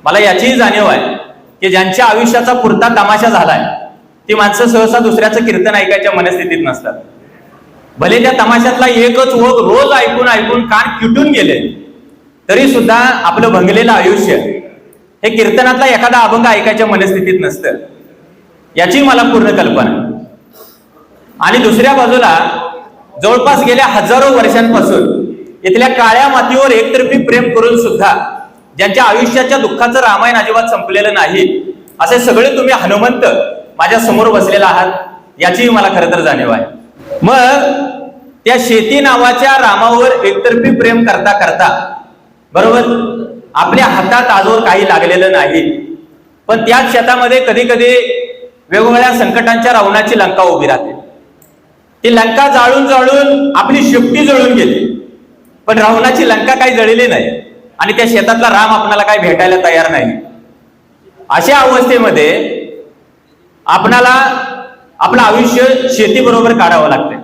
मला याचीही जाणीव आहे की ज्यांच्या आयुष्याचा पुरता तमाशा झालाय ती माणसं सहसा दुसऱ्याचं कीर्तन ऐकायच्या मनस्थितीत नसतात. भले त्या तमाशातला एकच ओघ रोज ऐकून ऐकून कान किटून गेले तरी सुद्धा आपलं भंगलेलं आयुष्य हे कीर्तनातला एखादा अभंग ऐकायच्या मनस्थितीत नसतं, याची मला पूर्ण कल्पना आहे. आणि दुसऱ्या बाजूला जवळपास गेल्या हजारो वर्षांपासून इथल्या काळ्या मातीवर एकतर्फी प्रेम करून सुद्धा ज्यांच्या आयुष्याच्या दुःखाचं रामायण अजिबात संपलेलं नाही असे सगळे तुम्ही हनुमंत माझ्या समोर बसलेला आहात, याचीही मला खरं तर जाणीव आहे. मग त्या शेती नावाच्या रामावर एकतर्फी प्रेम करता करता बरोबर आपल्या हातात आजवर काही लागलेलं नाही, पण त्याच शेतामध्ये कधी कधी वेगवेगळ्या संकटांच्या रावणाची लंका उभी राहते. ती लंका जाळून जाळून आपली शेपटी जळून गेली, पण रावणाची लंका काही जळलेली नाही आणि त्या शेतातला राम आपल्याला काही भेटायला तयार नाही. अशा अवस्थेमध्ये आपणाला आपलं आयुष्य शेतीबरोबर काढावं लागतंय,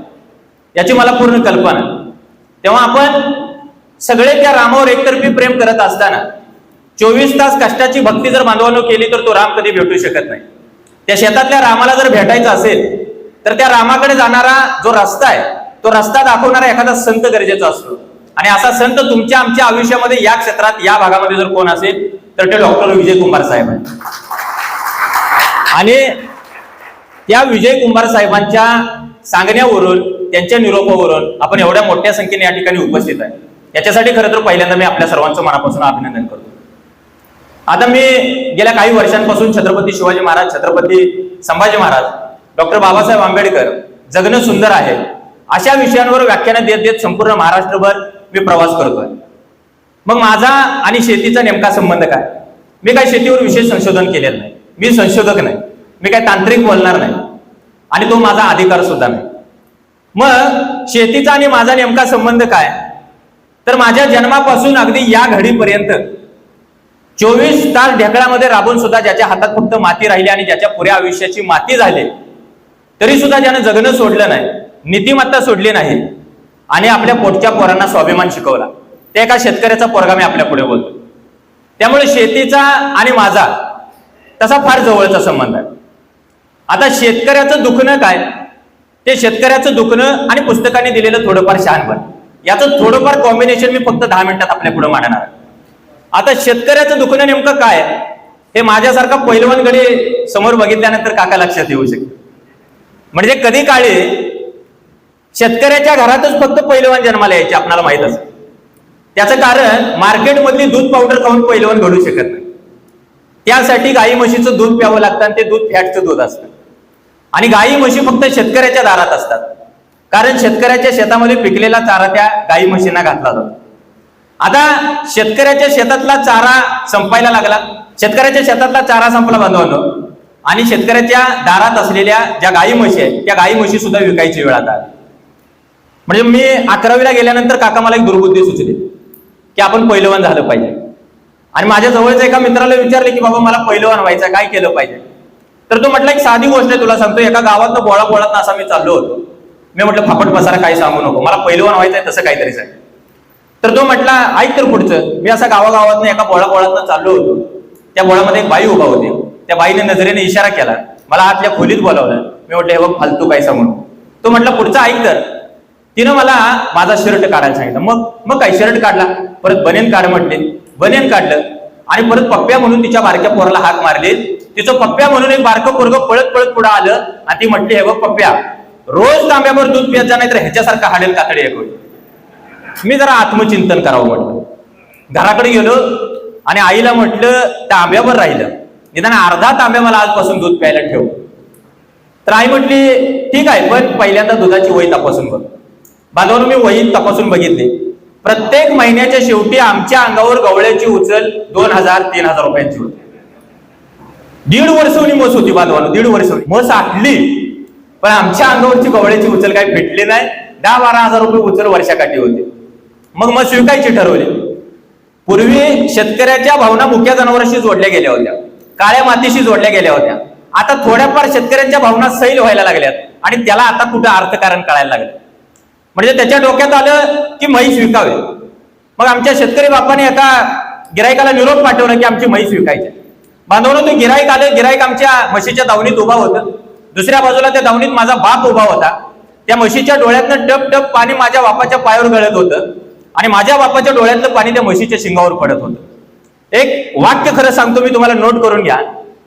याची मला पूर्ण कल्पना. तेव्हा आपण सगळे त्या रामावर एकतर्फी प्रेम करत असताना 24 तास कष्टाची भक्ती जर बांधवांनो केली तर तो राम कधी भेटू शकत नाही. त्या शेतातल्या रामाला जर भेटायचं असेल तर त्या रामाकडे जाणारा जो रस्ता आहे तो रस्ता दाखवणारा एखादा संत गरजेचा असतो. आणि असा संत तुमच्या आमच्या आयुष्यामध्ये या क्षेत्रात या भागामध्ये जर कोण असेल तर ते डॉक्टर विजय कुंभार साहेब आहेत. आणि त्या विजय कुंभार साहेबांच्या सांगण्यावरून त्यांच्या निरोपावरून आपण एवढ्या मोठ्या संख्येने या ठिकाणी उपस्थित आहे, याच्यासाठी खरं तर पहिल्यांदा मी आपल्या सर्वांचं मनापासून अभिनंदन करतो. आता मी गेल्या काही वर्षांपासून छत्रपती शिवाजी महाराज, छत्रपती संभाजी महाराज, डॉक्टर बाबासाहेब आंबेडकर, जगणं सुंदर आहे अशा विषयांवर व्याख्यानं देत देत संपूर्ण महाराष्ट्रभर मी प्रवास करतोय. मग माझा आणि शेतीचा नेमका संबंध काय? मी काही शेतीवर विशेष संशोधन केलेलं नाही, मी संशोधक नाही, मी काही तांत्रिक बोलणार नाही आणि तो माझा अधिकार सुद्धा नाही. मग शेतीचा आणि माझा नेमका संबंध काय? तर माझ्या जन्मापासून अगदी या घडीपर्यंत 24 तास ढेकळामध्ये राबून सुद्धा ज्याच्या हातात फक्त माती राहिली आणि ज्याच्या पुऱ्या आयुष्याची माती झाली तरी सुद्धा ज्यानं जगणं सोडलं नाही, नीतिमत्ता सोडली नाही आणि आपल्या पोटच्या पोरांना स्वाभिमान शिकवला, त्या एका शेतकऱ्याचा पोरगा मी आपल्या पुढे बोलतो. त्यामुळे शेतीचा आणि माझा तसा फार जवळचा संबंध आहे. आता शेतकऱ्याचं दुखणं काय, ते शेतकऱ्याचं दुखणं आणि पुस्तकाने दिलेलं थोडंफार शहाणपण, याचं थोडंफार कॉम्बिनेशन मी फक्त 10 मिनिटात आपल्या पुढे मांडणार आहे. आता शेतकऱ्याचं दुखणं नेमकं काय हे माझ्यासारखा पैलवानकडे समोर बघितल्यानंतर काका लक्षात येऊ शकते. म्हणजे कधी काळी शेतकऱ्याच्या घरातच फक्त पैलवान जन्माला यायचे आपल्याला माहित असेल. त्याचं कारण मार्केटमधली दूध पावडर खाऊन पैलवान घडू शकत नाही. त्यासाठी गाई म्हशीचं दूध प्यावं लागतं आणि ते दूध फॅटचं दूध असतं. आणि गाई म्हशी फक्त शेतकऱ्याच्या दारात असतात, कारण शेतकऱ्याच्या शेतामध्ये पिकलेला चारा त्या गाई म्हशींना घातला जातो. आता शेतकऱ्याच्या शेतातला चारा संपायला लागला, शेतकऱ्याच्या शेतातला चारा संपला बांधवांनो, आणि शेतकऱ्याच्या दारात असलेल्या ज्या गाई म्हशी आहेत त्या गाई म्हशी सुद्धा विकायची वेळ आता. म्हणजे मी 11वीला गेल्यानंतर काका मला एक दुर्बुद्धी सुचली की आपण पैलवान झालं पाहिजे. आणि माझ्या जवळच्या एका मित्राला विचारले की बाबा मला पैलवान व्हायचं, काय केलं पाहिजे? तर तो म्हटलं एक साधी गोष्ट आहे तुला सांगतो, एका गावातनं बोळात असा मी चाललो होतो. मी म्हटलं फापट पसारा काही सांगू नको, मला पैलवान व्हायचंय तसं काहीतरी सांग. तर तो म्हटला ऐक तर पुढचं. मी असा गावागावातनं एका बोळात चाललो होतो. त्या बोळामध्ये एक बाई उभा होती. त्या बाईने नजरेने इशारा केला, मला आतल्या खोलीत बोलावलं. मी म्हटलं हे बघ फालतू काय सांगू नको. तो म्हटला पुढचं ऐक तर. तिनं मला माझा शर्ट काढायला सांगितलं. मग काय शर्ट काढला, परत बनेन काढ म्हटले, बनेन काढलं आणि परत पप्प्या म्हणून तिच्या बारक्या पोराला हाक मारली. तिचं पप्प्या म्हणून एक बारकं पोरगं पळत पळत पुढे आलं आणि ती म्हटली हे बघ पप्प्या, रोज तांब्यावर दूध पियत जा, नाही तर ह्याच्यासारखा हाडेल कातडी एक होईल. मी जरा आत्मचिंतन करावं म्हटलं. घराकडे गेलो आणि आईला म्हटलं तांब्यावर राहिलं, निदान अर्धा तांब्या मला आजपासून दूध प्यायला ठेव. तर आई म्हटली ठीक आहे, पण पहिल्यांदा दुधाची वही तपासून बघ. बांधवांनो मी वही तपासून बघितली. प्रत्येक महिन्याच्या शेवटी आमच्या अंगावर गवळ्याची उचल 2000-3000 रुपयांची होती. 1.5 वर्षांनी मस होती बांधवांनो, 1.5 वर्षांनी मस आटली, पण आमच्या अंगावरची गवळ्याची उचल काही भेटली नाही. 10-12 हजार रुपये उचल वर्षाकाठी होते. मग मस विकायची ठरवली. पूर्वी शेतकऱ्याच्या भावना मुख्या जनावरांशी जोडल्या गेल्या होत्या, काळ्या मातीशी जोडल्या गेल्या होत्या. आता थोड्याफार शेतकऱ्यांच्या भावना सैल व्हायला लागल्यात आणि त्याला आता कुठं अर्थकारण कळायला लागलं. म्हणजे त्याच्या डोक्यात आलं की म्हैस विकावे. मग आमच्या शेतकरी बापाने एका गिरायकाला निरोप पाठवला की आमची म्हैस विकायची. बांधवनो, तो गिराईक आलं, गिराईक आमच्या म्हशीच्या दावणीत उभा होतं. दुसऱ्या बाजूला त्या दावणीत माझा बाप उभा होता. त्या म्हशीच्या डोळ्यातनं टप टप पाणी माझ्या बापाच्या पायावर गळत होतं आणि माझ्या बापाच्या डोळ्यातलं पाणी त्या म्हशीच्या शिंगावर पडत होतं. एक वाक्य खरं सांगतो मी, तुम्हाला नोट करून घ्या.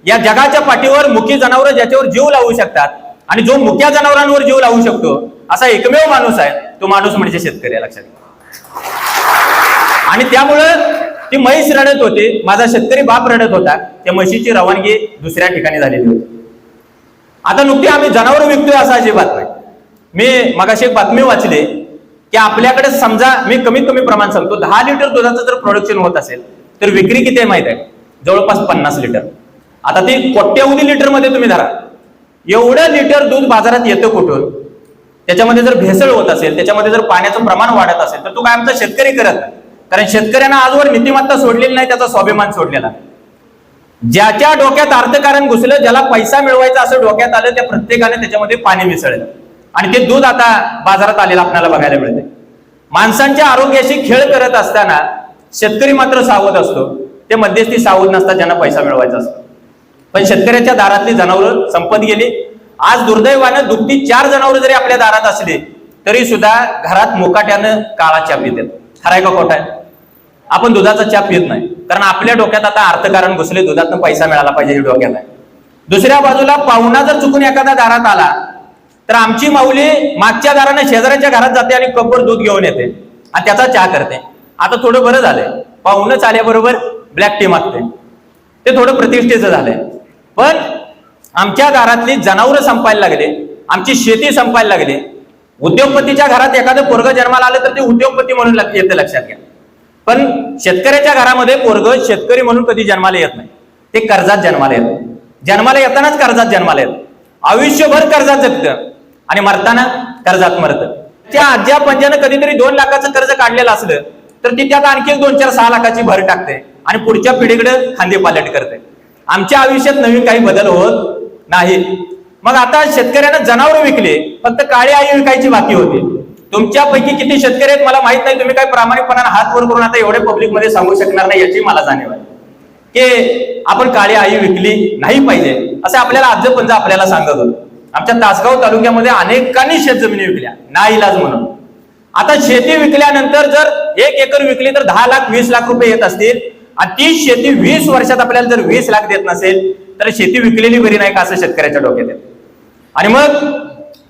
या जगाच्या पाठीवर मुकी जनावर ज्याच्यावर जीव लावू शकतात आणि जो मुक्या जनावरांवर जीव लावू शकतो असा एकमेव माणूस आहे, तो माणूस म्हणजे शेतकरी. लक्षात घ्या. आणि त्यामुळं ती म्हैस रडत होती, माझा शेतकरी बाप रडत होता. त्या म्हशीची रवानगी दुसऱ्या ठिकाणी झालेली होती. आता नुकती आम्ही जनावर विकतोय असं अजिबात नाही. मी मगाशी एक बातमी वाचली की आपल्याकडे समजा, मी कमीत कमी प्रमाण सांगतो, 10 लिटर दुधाचं जर प्रोडक्शन होत असेल तर विक्री किती आहे माहित आहे? जवळपास 50 लिटर. आता ती कोट्यवधी लिटर मध्ये तुम्ही धरा. एवढं लिटर दूध बाजारात येतं कुठून? त्याच्यामध्ये जर भेसळ होत असेल, त्याच्यामध्ये जर पाण्याचं प्रमाण वाढत असेल तर तो काय आमचा शेतकरी करत नाही. कारण शेतकऱ्यांना आजवर नीतिमत्ता सोडलेली नाही, त्याचा स्वाभिमान सोडलेला. ज्याच्या डोक्यात अर्थकारण घुसलं, ज्याला पैसा मिळवायचा असं डोक्यात आलं, त्या प्रत्येकाने त्याच्यामध्ये पाणी मिसळलं आणि ते दूध आता बाजारात आलेलं आपल्याला बघायला मिळते. माणसांच्या आरोग्याशी खेळ करत असताना शेतकरी मात्र सावध असतो. ते मध्यस्थी सावध नसतात ज्यांना पैसा मिळवायचा असतो. पण शेतकऱ्याच्या दारातली जनावरं संपत गेली. आज दुर्दैवानं दुभती 4 जनावरं जरी आपल्या दारात असली तरी सुद्धा घरात मुकाट्यानं काळा चहा पितात. खराय का खोटा आहे? आपण दुधाचा चहा पित नाही, कारण आपल्या डोक्यात आता अर्थकारण घुसले, दुधातून पैसा मिळाला पाहिजे हे डोक्यात आहे. दुसऱ्या बाजूला पाहुणा जर चुकून एखाद्या दारात आला तर आमची माऊली मागच्या दाराने शेजाऱ्याच्या घरात जाते आणि कपवर दूध घेऊन येते आणि त्याचा चहा करते. आता थोडं बरं झालंय, पाहुणं चाल्याबरोबर ब्लॅक टी मागते, ते थोडं प्रतिष्ठेचं झालंय. पण आमच्या दारातली जनावरं संपायला लागले, आमची शेती संपायला लागली. उद्योगपतीच्या घरात एखादं पोरग जन्माला आलं तर ते उद्योगपती म्हणून येतं, लक्षात घ्या. पण शेतकऱ्याच्या घरामध्ये पोरग शेतकरी म्हणून कधी जन्माला येत नाही, ते कर्जात जन्माला येतं. जन्माला येतानाच कर्जात जन्माला येतं, आयुष्यभर कर्जात जगतं आणि मरताना कर्जात मरतं. त्या आज्या पंजानं कधीतरी 2 लाखाचं कर्ज काढलेलं असलं तर ती त्यात आणखी 2-4-6 लाखाची भर टाकते आणि पुढच्या पिढीकडे खांदे पालट करते. आमच्या आयुष्यात नवीन काही बदल होत नाही. मग आता शेतकऱ्यांना जनावर विकले, फक्त काळी आई विकायची बाकी होती. तुमच्यापैकी किती शेतकरी आहेत मला माहित नाही, तुम्ही काय प्रामाणिकपणाने हात वर करून आता एवढे पब्लिक मध्ये सांगू शकणार नाही याची मला जाणीव आहे की आपण काळी आई विकली नाही पाहिजे असं आपल्याला आजपंज आपल्याला सांगत होतं. आमच्या तासगाव तालुक्यामध्ये अनेकांनी शेतजमिनी विकल्या नाईलाज म्हणून. आता शेती विकल्यानंतर जर 1 एकर विकली तर 10 लाख 20 लाख रुपये येत असतील आणि ती शेती 20 वर्षात आपल्याला जर 20 लाख देत नसेल तर शेती विकलेली बरी नाही का असं शेतकऱ्याच्या डोक्यात येतं. आणि मग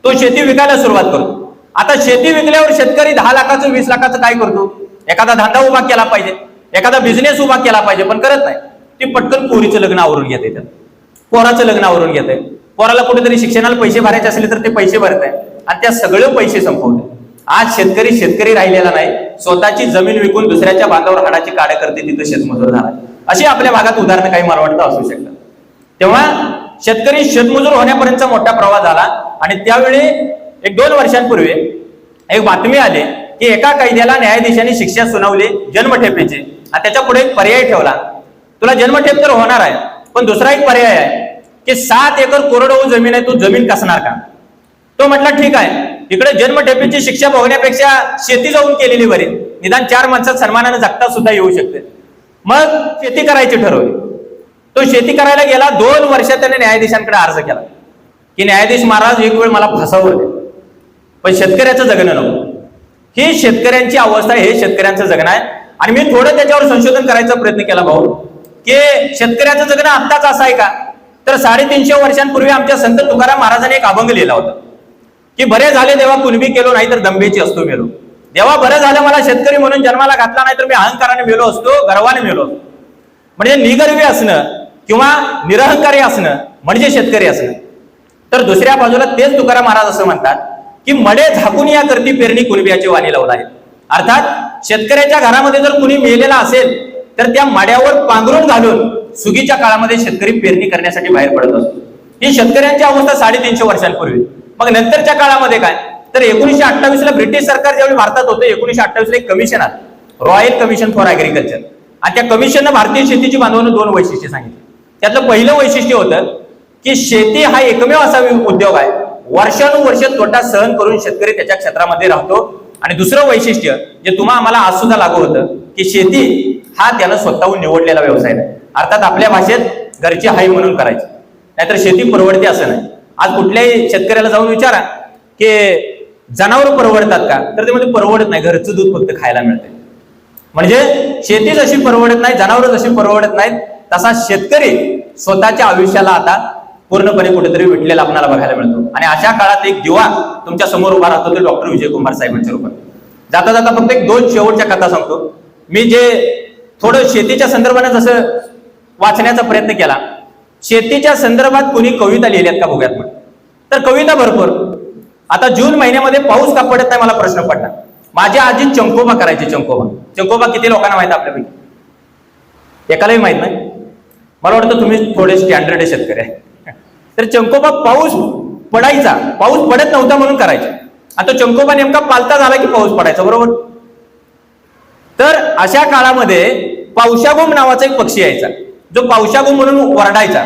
तो शेती विकायला सुरुवात करतो. आता शेती विकल्यावर शेतकरी 10 लाखाचं 20 लाखाचं काय करतो? एखादा धंदा उभा केला पाहिजे, एखादा बिझनेस उभा केला पाहिजे, पण करत नाही. ती पटकन पोरीचं लग्न आवरून घेते, पोराचं लग्न आवरून घेते. पोराला कुठेतरी शिक्षणाला पैसे भरायचे असले तर ते पैसे भरत आहे आणि त्या सगळे पैसे संपवते. आज शेतकरी राहिलेला नाही, स्वतःची जमीन विकून दुसऱ्याच्या बांधावर हाडाची काढ करते, तिथं शेतमजूर झाला. अशी आपल्या भागात उदाहरणं काही मला वाटतं असू शकतात. तेव्हा शेतकरी शेतमजूर होण्यापर्यंतचा मोठा प्रवास झाला आणि त्यावेळी 1-2 वर्षांपूर्वी एक बातमी आली की एका कैद्याला न्यायाधीशांनी शिक्षा सुनावली जन्मठेपेची आणि त्याच्या पुढे एक पर्याय ठेवला. तुला जन्मठेप तर होणार आहे, पण दुसरा एक पर्याय आहे की 7 एकर कोरडवाहू जमीन आहे, तू जमीन कसणार का? तो म्हटला ठीक आहे, इकडे जन्मठेपेची शिक्षा भोगण्यापेक्षा शेती जाऊन केलेली बरी, निदान 4 माणसात सन्मानाने जगता सुद्धा येऊ शकते. मग शेती करायची ठरवली. तो शेती करायला गेला. 2 वर्षात त्याने न्यायाधीशांकडे अर्ज केला की न्यायाधीश महाराज एक वेळ मला फसवलं, पण शेतकऱ्याचं जगणं नको. ही शेतकऱ्यांची अवस्था, हे शेतकऱ्यांचं जगणं आहे. आणि मी थोडं त्याच्यावर संशोधन करायचा प्रयत्न केला भाऊ की शेतकऱ्याचं जगणं आत्ताच असं आहे का? तर 350 वर्षांपूर्वी आमच्या संत तुकाराम महाराजांनी एक अभंग लिहिला होता की बरे झाले देवा कुणबी केलो नाही तर दंबेची असतो मेलो. देवा बरं झालं मला शेतकरी म्हणून जन्माला घातला नाही तर मी अहंकाराने मेलो असतो, गर्वाने मेलो असतो. म्हणजे निगर्वी असणं किंवा निरहंकारी असणं म्हणजे शेतकरी असणं. तर दुसऱ्या बाजूला तेच तुकाराम महाराज असं म्हणतात की मडे झाकून या करती पेरणी कुणबियाची वाणी लावला आहे. अर्थात शेतकऱ्याच्या घरामध्ये जर कुणी मेलेला असेल तर त्या मड्यावर पांघरून घालून सुगीच्या काळामध्ये शेतकरी पेरणी करण्यासाठी बाहेर पडत असतो. ही शेतकऱ्यांची अवस्था 350 वर्षांपूर्वी. मग नंतरच्या काळामध्ये काय तर 1928ला ब्रिटिश सरकार ज्यावेळी भारतात होतं, 1928ला एक कमिशन आलं, रॉयल कमिशन फॉर ऍग्रिकल्चर. आणि त्या कमिशननं भारतीय शेतीची बांधवांना 2 वैशिष्ट्ये सांगितली. त्यातलं पहिलं वैशिष्ट्य होतं की शेती हा एकमेव असा उद्योग आहे वर्षानुवर्ष तोटा सहन करून शेतकरी त्याच्या क्षेत्रामध्ये राहतो. आणि दुसरं वैशिष्ट्य जे तुम्हाला आम्हाला आज सुद्धा लागू होतं की शेती हा त्यानं स्वतःहून निवडलेला व्यवसाय नाही. अर्थात आपल्या भाषेत घरची हाई म्हणून करायची, नाहीतर शेती परवडते असं नाही. आज कुठल्याही शेतकऱ्याला जाऊन विचारा की जनावर परवडतात का, तर ते म्हणजे परवडत नाही, घरचं दूध फक्त खायला मिळते. म्हणजे शेती जशी परवडत नाही, जनावर जशी परवडत नाहीत, तसा शेतकरी स्वतःच्या आयुष्याला आता पूर्णपणे कुठेतरी विटलेला आपल्याला बघायला मिळतो. आणि अशा काळात एक दिवा तुमच्या समोर उभा राहतो ते डॉक्टर विजयकुमार साहेबांच्या रूपात. जाता जाता फक्त एक 2 शेवटच्या कथा सांगतो. मी जे थोडं शेतीच्या संदर्भाने जसं वाचण्याचा प्रयत्न केला, शेतीच्या संदर्भात कोणी कविता लिहिल्यात का बघूयात मग. तर कविता भरपूर. आता जून महिन्यामध्ये पाऊस का पडत नाही, मला प्रश्न पडला. माझी आजी चंकोबा करायची. चंकोबा किती लोकांना माहित आपल्यापैकी? एकालाही माहित नाही. मला वाटतं तुम्ही थोडे स्टँडर्ड शेतकरी आहे. तर चंकोबा पाऊस पडायचा, पाऊस पडत नव्हता म्हणून करायचा. आता तो चंकोबा नेमका पालता झाला की पाऊस पडायचा, बरोबर. तर अशा काळामध्ये पावसागुम नावाचा एक पक्षी यायचा, जो पावसागुम म्हणून वरडायचा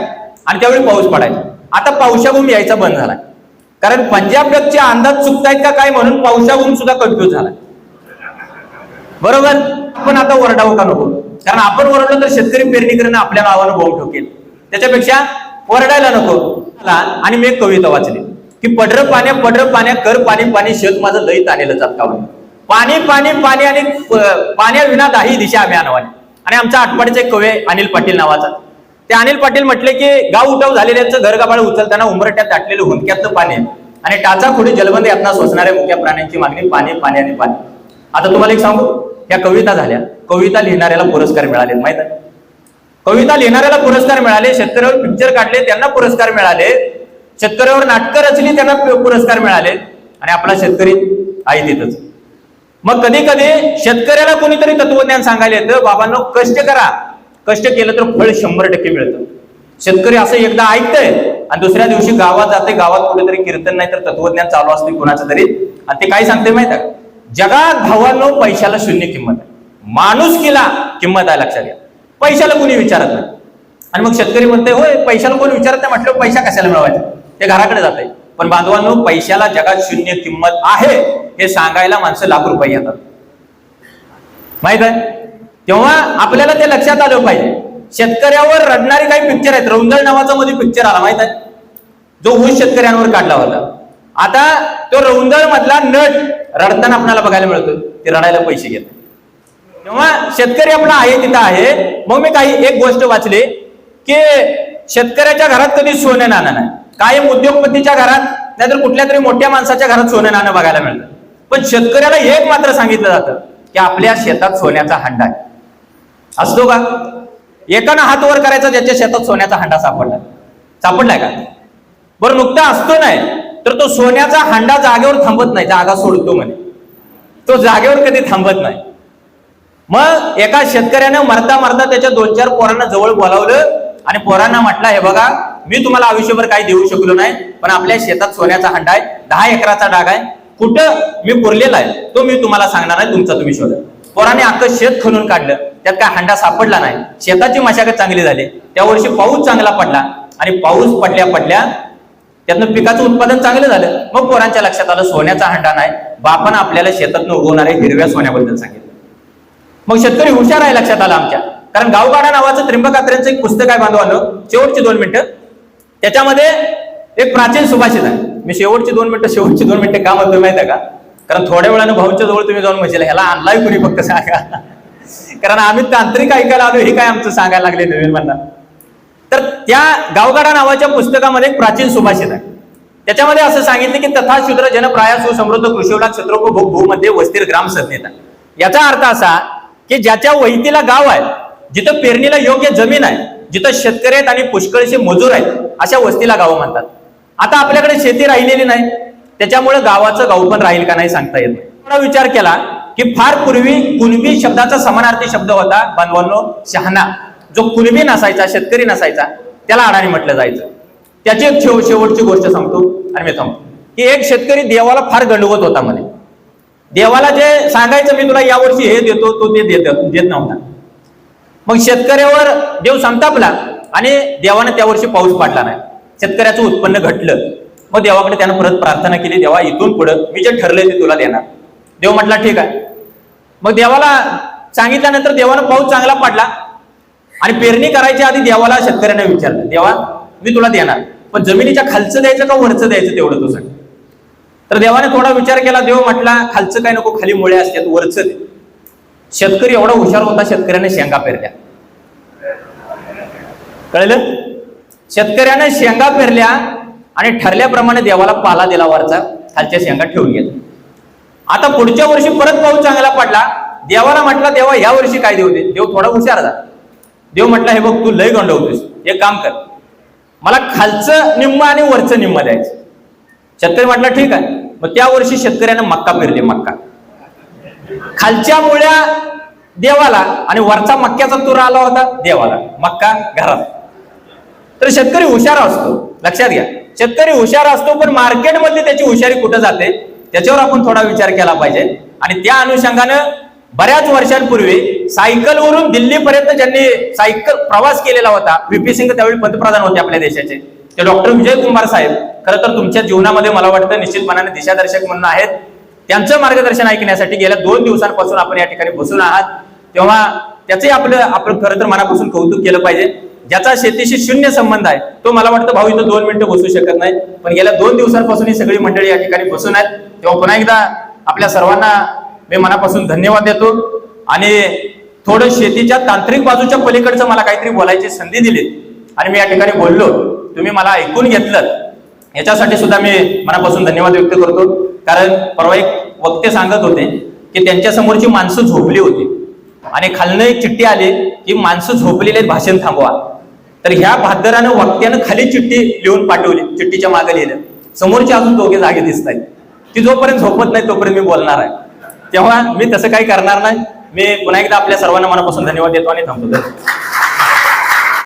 आणि त्यावेळी पाऊस पडायचा. आता पावसागुम यायचा बंद झाला, कारण पंजाब डकचे अंदाज चुकतायत का काय म्हणून पावसागुम सुद्धा कन्फ्युज झाला, बरोबर. आपण आता वरडावं का नको, कारण आपण वरडलो तर शेतकरी पेरणी करणं आपल्या नावानं बोंब ठोकेल. त्याच्यापेक्षा वरडायला नको. आणि मी एक कविता वाचली की पडर पाण्या कर पाणी पाणी शेत माझं लई तानेलं जातकावं. पाणी पाणी पाणी आणि पाण्याविना दाही दिशा आम्ही आणवाने. आणि आमचा आटपाडीचा एक कवी आहे अनिल पाटील नावाचा. ते अनिल पाटील म्हटले की गाव उठाव झालेल्यांचं घर गाभाळ उचलताना उंबरट्यात दाटलेलं हुंक्यातलं पाणी आणि टाचा खोडी जलबंद यातना सोसणाऱ्या मुक्या प्राण्यांची मागणी पाणी पाणी आणि पाणी. आता तुम्हाला एक सांगू, या कविता झाल्या, कविता लिहिणाऱ्याला पुरस्कार मिळाले, माहित आहे. कविता लिहिणाऱ्याला पुरस्कार मिळाले, शेतकऱ्यावर पिक्चर काढले त्यांना पुरस्कार मिळाले, शेतकऱ्यावर नाटकं रचली त्यांना पुरस्कार मिळाले, आणि आपला शेतकरी आहे तिथंच. मग कधी कधी शेतकऱ्याला कोणीतरी तत्वज्ञान सांगायला येतं, बाबांनो कष्ट करा, कष्ट केलं तर फळ 100% मिळतं. शेतकरी असं एकदा ऐकतंय आणि दुसऱ्या दिवशी गावात जाते, गावात कुठेतरी कीर्तन नाही तर तत्वज्ञान चालू असते कुणाचं तरी, आणि ते काय सांगते माहित आहे, जगात भावांनो पैशाला शून्य किंमत आहे, माणुसकीला किंमत आहे, लक्षात घ्या. पैशाला कोणी विचारत नाही. आणि मग शेतकरी म्हणते होय पैशाला कोणी विचारत नाही, म्हटलं पैसा कशाला मिळवायचा, ते घराकडे जाते. पण बांधवांनो, पैशाला जगात शून्य किंमत आहे हे सांगायला माणसं लाख रुपये येतात, माहित आहे. तेव्हा आपल्याला ते लक्षात आलं पाहिजे. शेतकऱ्यावर रडणारे काही पिक्चर आहेत. रौंदळ नावाचा मध्ये पिक्चर आला, माहित आहे, जो ऊस शेतकऱ्यांवर काढला होता. आता तो रौंदळ मधला नट रडताना आपल्याला बघायला मिळतो, ते रडायला पैसे घेत. तेव्हा शेतकरी आपला आहे तिथं आहे. मग मी काही एक गोष्ट वाचली की शेतकऱ्याच्या घरात कधी सोनं नाणं नाही, कायम उद्योगपतीच्या घरात नाहीतर कुठल्या तरी मोठ्या माणसाच्या घरात सोनं नाणं बघायला मिळतं. पण शेतकऱ्याला एक मात्र सांगितलं जातं की आपल्या शेतात सोन्याचा हंडा आहे. असतो का? एकानं हात वर करायचा ज्याच्या शेतात सोन्याचा हंडा सापडलाय का? बरं, नुकता असतो नाही तर तो सोन्याचा हंडा जागेवर थांबत नाही, जागा सोडतो म्हणे, तो जागेवर कधी थांबत नाही. मग एका शेतकऱ्यानं मरता मरता त्याच्या 2-4 पोरांना जवळ बोलावलं आणि पोरांना म्हटलं, हे बघा, मी तुम्हाला आयुष्यभर काही देऊ शकलो नाही, पण आपल्या शेतात सोन्याचा हंडा आहे, 10 एकराचा डाग आहे, कुठं मी पुरलेला आहे तो मी तुम्हाला सांगणार नाही, तुमचा तुम्ही शोधा. पोराने अख्खं शेत खणून काढलं, त्यात काय हंडा सापडला नाही. शेताची मशागत चांगली झाली, त्या वर्षी पाऊस चांगला पडला आणि पाऊस पडल्या त्यातनं पिकाचं उत्पादन चांगलं झालं. मग पोरांच्या लक्षात आलं सोन्याचा हंडा नाही, बापानं आपल्याला शेतातनं उगवणाऱ्या हिरव्या सोन्याबद्दल सांगितलं. मग शेतकरी हुशार आहे, लक्षात आलं आमच्या. कारण गावगाडा नावाचं त्र्यंबक कात्रेंचं एक पुस्तक आहे बांधवांनो, शेवटची 2 मिनिटं. त्याच्यामध्ये एक प्राचीन सुभाषित आहे. मी शेवटची 2 मिनिटं का म्हणतोय माहिती आहे का? कारण थोड्या वेळानं भाऊच्या जवळ तुम्ही जाऊन म्हणशील ह्याला आणलाय कुणी, फक्त सांगा. कारण आम्ही तांत्रिक ऐकायला आलो, हे काय आमचं सांगायला लागले नवीन म्हणणार. तर त्या गावगाडा नावाच्या पुस्तकामध्ये एक प्राचीन सुभाषित आहे. त्याच्यामध्ये असं सांगितलं की तथा शूद्र जन प्राया सुसमृद्ध कृषीवला क्षेत्रोपभोग भूमध्ये वस्तीर ग्राम संज्ञेता. याचा अर्थ असा की ज्याच्या वहितीला गाव आहे, जिथं पेरणीला योग्य जमीन आहे, जिथं शेतकरी आहेत आणि पुष्कळशे मजूर आहेत, अशा वस्तीला गाव म्हणतात. आता आपल्याकडे शेती राहिलेली नाही, त्याच्यामुळे गावाचं गाव पण राहील का नाही सांगता येत नाही. थोडा विचार केला की फार पूर्वी कुणबी शब्दाचा समानार्थी शब्द होता बांधवांनो, शहाणा. जो कुणबी नसायचा, शेतकरी नसायचा, त्याला अडाणी म्हटलं जायचं. त्याची एक शेवटची गोष्ट सांगतो आणि मी थांबतो की एक शेतकरी देवाला फार गंडवत होता. म्हणे देवाला जे सांगायचं मी तुला यावर्षी हे देतो, तो ते देत नव्हता. मग शेतकऱ्यावर देव संतापला आणि देवाने त्या वर्षी पाऊस पडला नाही, शेतकऱ्याचं उत्पन्न घटलं. मग देवाकडे त्यानं परत प्रार्थना केली, देवा इथून पुढे मी जे ठरलंय ते तुला देणार. देव म्हटला ठीक आहे. मग देवाला सांगितल्यानंतर देवानं पाऊस चांगला पडला आणि पेरणी करायच्या आधी देवाला शेतकऱ्यांना विचारलं, देवा मी तुला देणार, पण जमिनीच्या खालचं द्यायचं का वरचं द्यायचं तेवढं तू सांग. तर देवाने थोडा विचार केला. देव म्हटला खालचं काय नको, खाली मुळे असतात, वरचं दे. शेतकरी एवढा हुशार होता, शेतकऱ्याने शेंगा पेरल्या. कळलं? शेतकऱ्याने शेंगा पेरल्या आणि ठरल्याप्रमाणे देवाला पाला दिला वरचा, खालच्या शेंगा ठेवून घेतल्या. आता पुढच्या वर्षी परत पाऊस चांगला पडला. देवाला म्हटला देवा या वर्षी काय देऊ दे. देव थोडा हुशार झाला. देव म्हटला हे बघ तू लय गंडवतोस, एक काम कर, मला खालचं निम्म आणि वरचं निम्म द्यायचं. शेतकरी म्हटला ठीक आहे. मग त्या वर्षी शेतकऱ्यानं मक्का पेरली. मक्का खालच्या मुळ्या देवाला आणि वरचा मक्याचा तुरा आला होता देवाला, मक्का घरात. तर शेतकरी हुशार असतो, लक्षात घ्या. शेतकरी हुशार असतो, पण मार्केटमध्ये त्याची हुशारी कुठं जाते त्याच्यावर आपण थोडा विचार केला पाहिजे. आणि त्या अनुषंगानं बऱ्याच वर्षांपूर्वी सायकलवरून दिल्लीपर्यंत ज्यांनी सायकल प्रवास केलेला होता, व्हीपी सिंग त्यावेळी पंतप्रधान होते आपल्या देशाचे, ते डॉक्टर विजय कुमार साहेब. खरं तर तुमच्या जीवनामध्ये मला वाटतं निश्चितपणाने दिशादर्शक म्हणून आहेत. त्यांचं मार्गदर्शन ऐकण्यासाठी गेल्या 2 दिवसांपासून आपण या ठिकाणी बसून आहात, तेव्हा त्याचे आपण खरं तर मनापासून कौतुक केलं पाहिजे. ज्याचा शेतीशी शून्य संबंध आहे तो मला वाटतं भाऊ इथं 2 मिनिटं बसू शकत नाही, पण गेल्या 2 दिवसांपासून ही सगळी मंडळी या ठिकाणी बसून आहेत. तेव्हा पुन्हा एकदा आपल्या सर्वांना मी मनापासून धन्यवाद देतो. आणि थोडं शेतीच्या तांत्रिक बाजूच्या पलीकडचं मला काहीतरी बोलायची संधी दिली आणि मी या ठिकाणी बोललो, तुम्ही मला ऐकून घेतलं, याच्यासाठी सुद्धा मी मनापासून धन्यवाद व्यक्त करतो. कारण परवा एक वक्ते सांगत होते की त्यांच्या समोरची माणसं झोपली होती आणि खालनं एक चिठ्ठी आली की माणसं झोपलेले भाषण थांबवा. तर ह्या भादरानं वक्त्यानं खाली चिठ्ठी लिहून पाठवली, चिठ्ठीच्या मागे लिहिलं, समोरचे अजून दोघे जागे दिसत आहेत, ती जोपर्यंत झोपत नाही तोपर्यंत मी बोलणार आहे. तेव्हा मी तसं काही करणार नाही. मी पुन्हा एकदा आपल्या सर्वांना मनापासून धन्यवाद देतो आणि थांबतो.